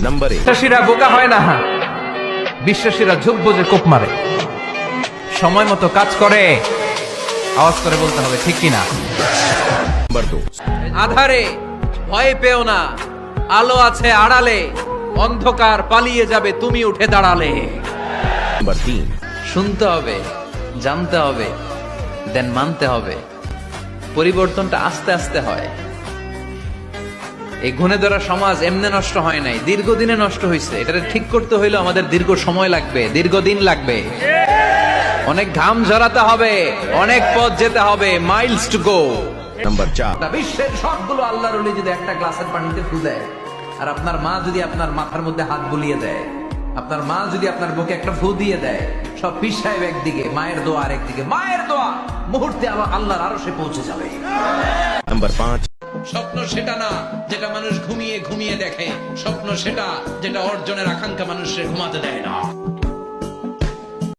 Number 1 বিশ্বাসীরা বোকা হয় না, বিশ্বাসীরা ঝোপ বোঝে কোপ মারে, সময় মতো কাজ করে। আওয়াজ করে বলতে হবে ঠিক কিনা। नंबर 2 আধারে ভয় পেও না, আলো আছে আড়ালে, অন্ধকার পালিয়ে যাবে তুমি উঠে দাঁড়ালে। नंबर 3 শুনতে হবে, জানতে হবে, দেন মানতে হবে। পরিবর্তনটা আস্তে আস্তে হয়। এই গুণে ধরা সমাজ এমনি নষ্ট হয় নাই, দীর্ঘদিনে নষ্ট হয়েছে। এটা ঠিক করতে হইলে আমাদের দীর্ঘ সময় লাগবে, দীর্ঘদিন লাগবে, অনেক ঘাম ঝরাতে হবে, অনেক পথ যেতে হবে, মাইলস টু গো। नंबर 4 বিশ্বের সবগুলো আল্লাহর ওলি যদি একটা গ্লাসের পানিতে ফু দেয়, আর আপনার মা যদি আপনার মাথার মধ্যে হাত বুলিয়ে দেয়, আপনার মা যদি আপনার বুকে একটা ফু দিয়ে দেয়, সব পীর সাহেব একদিকে, মায়ের দোয়া আর একদিকে, মায়ের দোয়া মুহূর্তে আল্লাহর আরশে পৌঁছে যাবে। नंबर 5 স্বপ্ন সেটা না যেটা মানুষ ঘুমিয়ে ঘুমিয়ে দেখে, স্বপ্ন সেটা যেটা অর্জনের আকাঙ্ক্ষা মানুষের ঘুমাতে দেয় না।